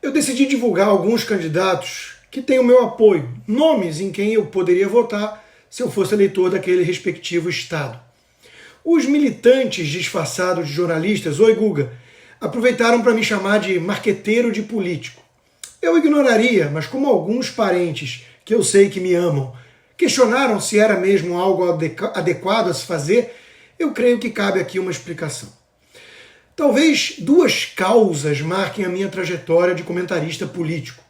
eu decidi divulgar alguns candidatos que têm o meu apoio, nomes em quem eu poderia votar se eu fosse eleitor daquele respectivo estado. Os militantes disfarçados de jornalistas, oi Guga, aproveitaram para me chamar de marqueteiro de político. Eu ignoraria, mas como alguns parentes que eu sei que me amam questionaram se era mesmo algo adequado a se fazer, eu creio que cabe aqui uma explicação. Talvez duas causas marquem a minha trajetória de comentarista político.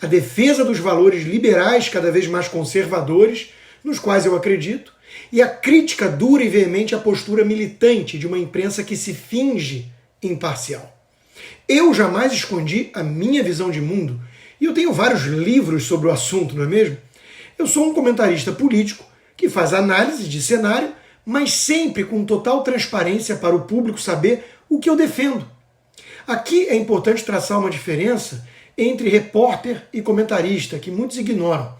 A defesa dos valores liberais cada vez mais conservadores, nos quais eu acredito, e a crítica dura e veemente à postura militante de uma imprensa que se finge imparcial. Eu jamais escondi a minha visão de mundo, e eu tenho vários livros sobre o assunto, não é mesmo? Eu sou um comentarista político que faz análise de cenário, mas sempre com total transparência para o público saber o que eu defendo. Aqui é importante traçar uma diferença entre repórter e comentarista, que muitos ignoram.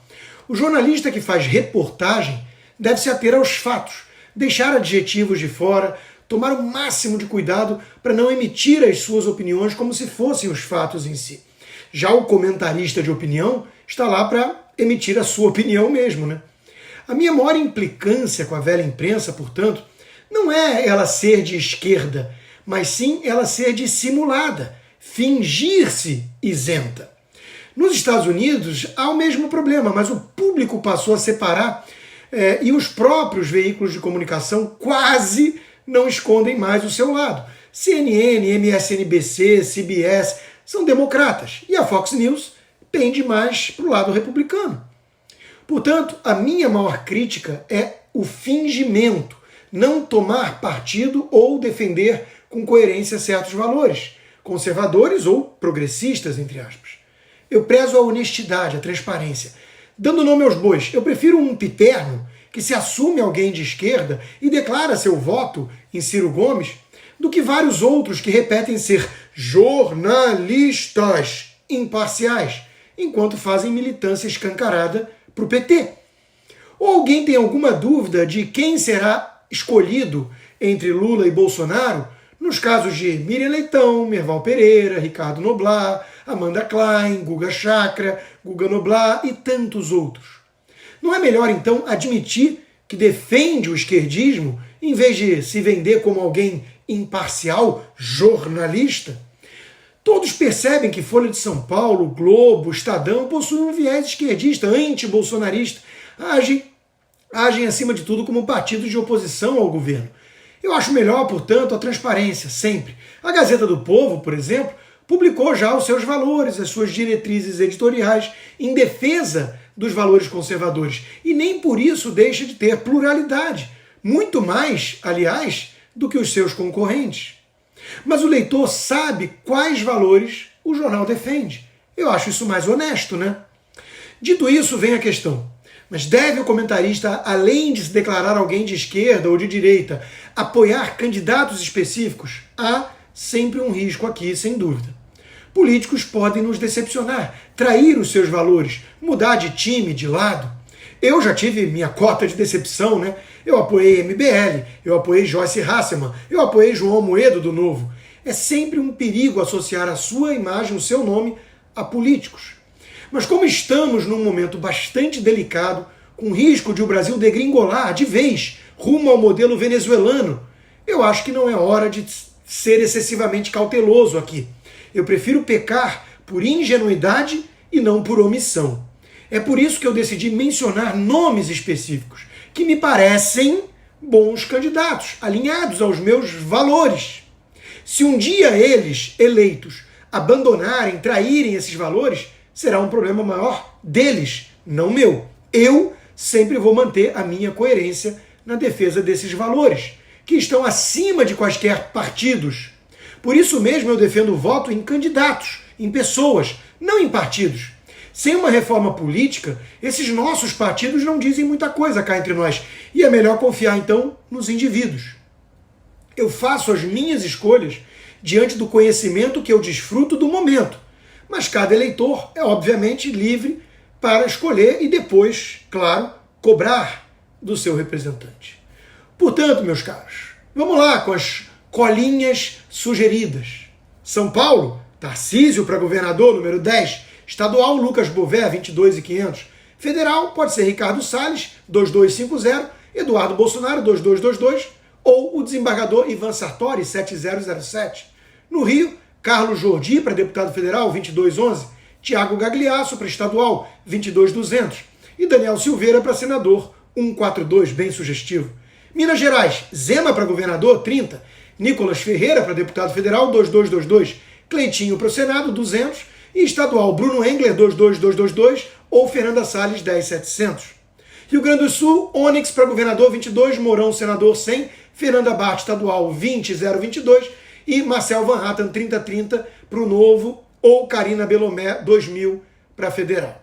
O jornalista que faz reportagem deve se ater aos fatos, deixar adjetivos de fora, tomar o máximo de cuidado para não emitir as suas opiniões como se fossem os fatos em si. Já o comentarista de opinião está lá para emitir a sua opinião mesmo, né? A minha maior implicância com a velha imprensa, portanto, não é ela ser de esquerda, mas sim ela ser dissimulada, fingir-se isenta. Nos Estados Unidos há o mesmo problema, mas o público passou a separar e os próprios veículos de comunicação quase não escondem mais o seu lado. CNN, MSNBC, CBS são democratas e a Fox News pende mais para o lado republicano. Portanto, a minha maior crítica é o fingimento, não tomar partido ou defender com coerência certos valores, conservadores ou progressistas, entre aspas. Eu prezo a honestidade, a transparência. Dando nome aos bois, eu prefiro um piperno que se assume alguém de esquerda e declara seu voto em Ciro Gomes, do que vários outros que repetem ser jornalistas imparciais, enquanto fazem militância escancarada para o PT. Ou alguém tem alguma dúvida de quem será escolhido entre Lula e Bolsonaro, nos casos de Miriam Leitão, Merval Pereira, Ricardo Noblat, Amanda Klein, Guga Chakra, Guga Noblat e tantos outros. Não é melhor, então, admitir que defende o esquerdismo em vez de se vender como alguém imparcial, jornalista? Todos percebem que Folha de São Paulo, Globo, Estadão possuem um viés esquerdista, anti-bolsonarista, agem acima de tudo como partidos de oposição ao governo. Eu acho melhor, portanto, a transparência, sempre. A Gazeta do Povo, por exemplo, publicou já os seus valores, as suas diretrizes editoriais, em defesa dos valores conservadores, e nem por isso deixa de ter pluralidade, muito mais, aliás, do que os seus concorrentes. Mas o leitor sabe quais valores o jornal defende. Eu acho isso mais honesto, né? Dito isso, vem a questão. Mas deve o comentarista, além de se declarar alguém de esquerda ou de direita, apoiar candidatos específicos? Há sempre um risco aqui, sem dúvida. Políticos podem nos decepcionar, trair os seus valores, mudar de time, de lado. Eu já tive minha cota de decepção, né? Eu apoiei MBL, eu apoiei Joyce Hasselmann, eu apoiei João Amoedo do Novo. É sempre um perigo associar a sua imagem, o seu nome, a políticos. Mas como estamos num momento bastante delicado, com risco de o Brasil degringolar de vez rumo ao modelo venezuelano, eu acho que não é hora de ser excessivamente cauteloso aqui. Eu prefiro pecar por ingenuidade e não por omissão. É por isso que eu decidi mencionar nomes específicos, que me parecem bons candidatos, alinhados aos meus valores. Se um dia eles, eleitos, abandonarem, traírem esses valores, será um problema maior deles, não meu. Eu sempre vou manter a minha coerência na defesa desses valores, que estão acima de quaisquer partidos. Por isso mesmo eu defendo o voto em candidatos, em pessoas, não em partidos. Sem uma reforma política, esses nossos partidos não dizem muita coisa cá entre nós. E é melhor confiar, então, nos indivíduos. Eu faço as minhas escolhas diante do conhecimento que eu desfruto do momento. Mas cada eleitor é, obviamente, livre para escolher e depois, claro, cobrar do seu representante. Portanto, meus caros, vamos lá com as colinhas sugeridas. São Paulo Tarcísio para governador, número 10. Estadual, Lucas Bové, 22.500. Federal, pode ser Ricardo Salles, 2250. Eduardo Bolsonaro, 2222. Ou o desembargador Ivan Sartori, 7007. No Rio, Carlos Jordi para deputado federal, 2211. Tiago Gagliasso para estadual, 22.200. E Daniel Silveira para senador, 142, bem sugestivo. Minas Gerais, Zema para governador, 30. Nicolas Ferreira para deputado federal, 2222. Cleitinho para o Senado, 200. E estadual, Bruno Engler, 22222. Ou Fernanda Salles, 10.700. Rio Grande do Sul, Onyx para governador, 22. Mourão, senador, 100. Fernanda Bart, estadual, 20.022. E Marcel Van Hatten, 3030 para o Novo. Ou Karina Belomé, 2.000 para federal.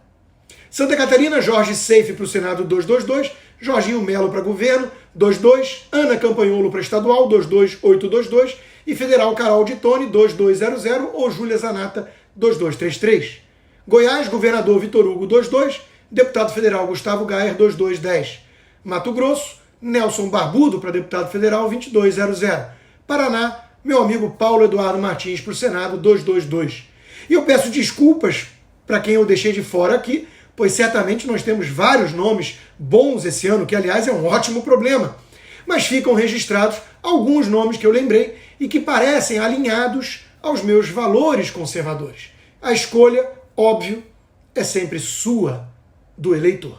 Santa Catarina, Jorge Seife para o Senado, 222. Jorginho Melo para governo, 22. Ana Campanholo para estadual, 22822. E federal, Carol de Tone, 2200. Ou Júlia Zanata, 2233. Goiás, governador Vitor Hugo, 22. Deputado federal, Gustavo Gayer, 2210. Mato Grosso, Nelson Barbudo para deputado federal, 2200. Paraná, meu amigo Paulo Eduardo Martins para o Senado, 222. E eu peço desculpas para quem eu deixei de fora aqui, pois certamente nós temos vários nomes bons esse ano, que aliás é um ótimo problema. Mas ficam registrados alguns nomes que eu lembrei e que parecem alinhados aos meus valores conservadores. A escolha, óbvio, é sempre sua, do eleitor.